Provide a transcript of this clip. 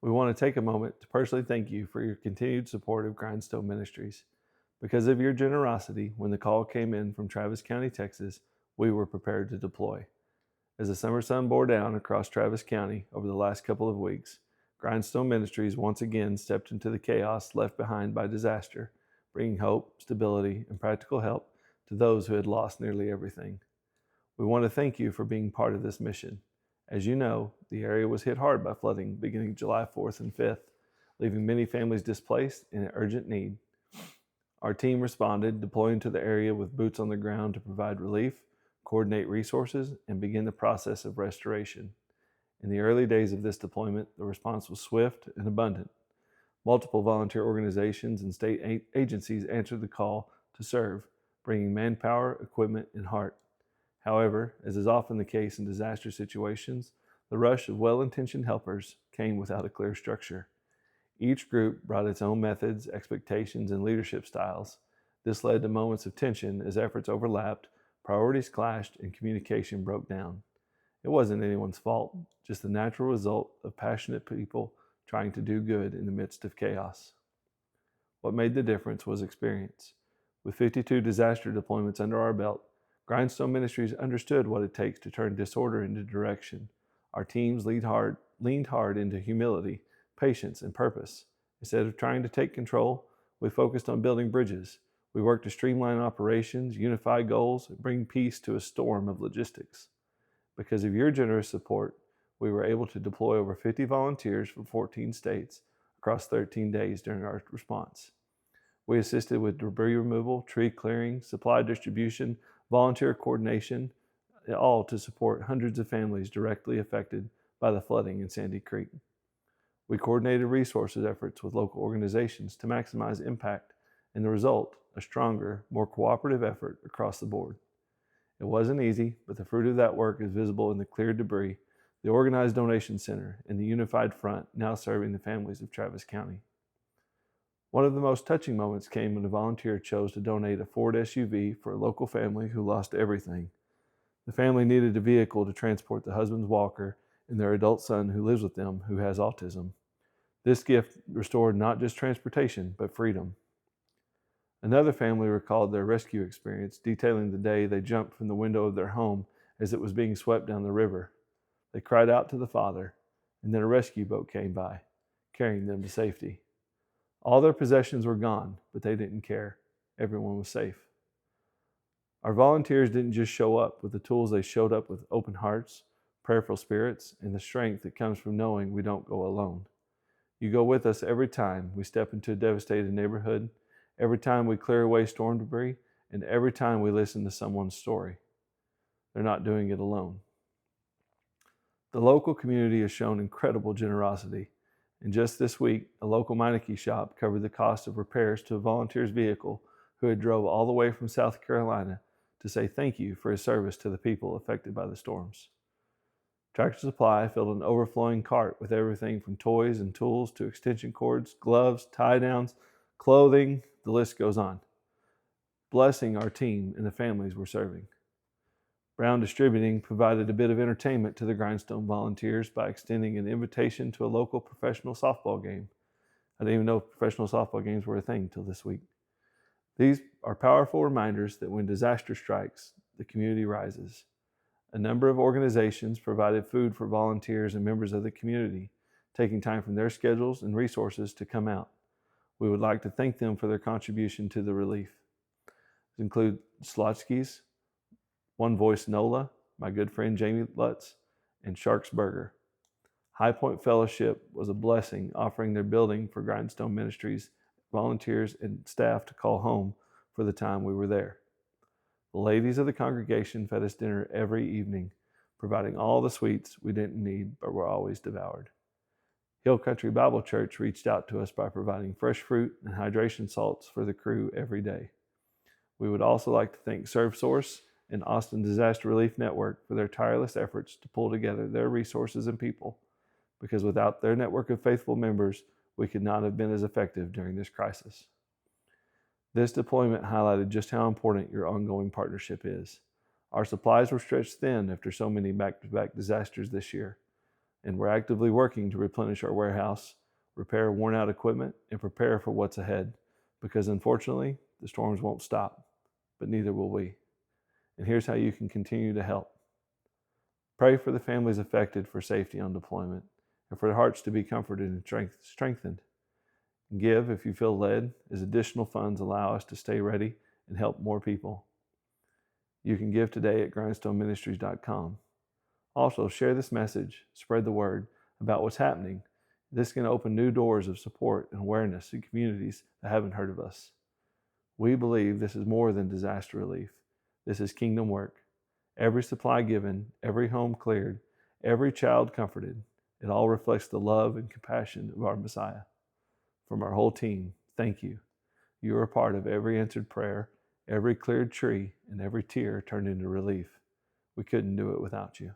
We want to take a moment to personally thank you for your continued support of Grindstone Ministries. Because of your generosity, when the call came in from Travis County, Texas, we were prepared to deploy. As the summer sun bore down across Travis County over the last couple of weeks, Grindstone Ministries once again stepped into the chaos left behind by disaster, bringing hope, stability, and practical help to those who had lost nearly everything. We want to thank you for being part of this mission. As you know, the area was hit hard by flooding beginning July 4th and 5th, leaving many families displaced and in urgent need. Our team responded, deploying to the area with boots on the ground to provide relief, coordinate resources, and begin the process of restoration. In the early days of this deployment, the response was swift and abundant. Multiple volunteer organizations and state agencies answered the call to serve, bringing manpower, equipment, and heart. However, as is often the case in disaster situations, the rush of well-intentioned helpers came without a clear structure. Each group brought its own methods, expectations, and leadership styles. This led to moments of tension as efforts overlapped, priorities clashed, and communication broke down. It wasn't anyone's fault, just the natural result of passionate people trying to do good in the midst of chaos. What made the difference was experience. With 52 disaster deployments under our belt, Grindstone Ministries understood what it takes to turn disorder into direction. Our teams leaned hard into humility, patience, and purpose. Instead of trying to take control, we focused on building bridges. We worked to streamline operations, unify goals, and bring peace to a storm of logistics. Because of your generous support, we were able to deploy over 50 volunteers from 14 states across 13 days during our response. We assisted with debris removal, tree clearing, supply distribution, volunteer coordination, all to support hundreds of families directly affected by the flooding in Sandy Creek. We coordinated resources efforts with local organizations to maximize impact, and the result, a stronger, more cooperative effort across the board. It wasn't easy, but the fruit of that work is visible in the cleared debris, the organized donation center, and the unified front now serving the families of Travis County. One of the most touching moments came when a volunteer chose to donate a Ford SUV for a local family who lost everything. The family needed a vehicle to transport the husband's walker and their adult son who lives with them who has autism. This gift restored not just transportation, but freedom. Another family recalled their rescue experience, detailing the day they jumped from the window of their home as it was being swept down the river. They cried out to the Father, and then a rescue boat came by, carrying them to safety. All their possessions were gone, but they didn't care. Everyone was safe. Our volunteers didn't just show up with the tools, they showed up with open hearts, prayerful spirits, and the strength that comes from knowing we don't go alone. You go with us every time we step into a devastated neighborhood, every time we clear away storm debris, and every time we listen to someone's story. They're not doing it alone. The local community has shown incredible generosity. And just this week, a local Meineke shop covered the cost of repairs to a volunteer's vehicle who had drove all the way from South Carolina to say thank you for his service to the people affected by the storms. Tractor Supply filled an overflowing cart with everything from toys and tools to extension cords, gloves, tie-downs, clothing, the list goes on, blessing our team and the families we're serving. Brown Distributing provided a bit of entertainment to the Grindstone volunteers by extending an invitation to a local professional softball game. I didn't even know professional softball games were a thing until this week. These are powerful reminders that when disaster strikes, the community rises. A number of organizations provided food for volunteers and members of the community, taking time from their schedules and resources to come out. We would like to thank them for their contribution to the relief. These include Slotsky's, One Voice NOLA, my good friend Jamie Lutz, and Sharks Burger. High Point Fellowship was a blessing, offering their building for Grindstone Ministries, volunteers, and staff to call home for the time we were there. The ladies of the congregation fed us dinner every evening, providing all the sweets we didn't need but were always devoured. Hill Country Bible Church reached out to us by providing fresh fruit and hydration salts for the crew every day. We would also like to thank ServSource and Austin Disaster Relief Network for their tireless efforts to pull together their resources and people, because without their network of faithful members, we could not have been as effective during this crisis. This deployment highlighted just how important your ongoing partnership is. Our supplies were stretched thin after so many back-to-back disasters this year, and we're actively working to replenish our warehouse, repair worn-out equipment, and prepare for what's ahead, because unfortunately, the storms won't stop, but neither will we. And here's how you can continue to help. Pray for the families affected for safety on deployment, and for their hearts to be comforted and strengthened. Give if you feel led, as additional funds allow us to stay ready and help more people. You can give today at grindstoneministries.com. Also, share this message, spread the word about what's happening. This can open new doors of support and awareness in communities that haven't heard of us. We believe this is more than disaster relief. This is kingdom work. Every supply given, every home cleared, every child comforted, it all reflects the love and compassion of our Messiah. From our whole team, thank you. You are a part of every answered prayer, every cleared tree, and every tear turned into relief. We couldn't do it without you.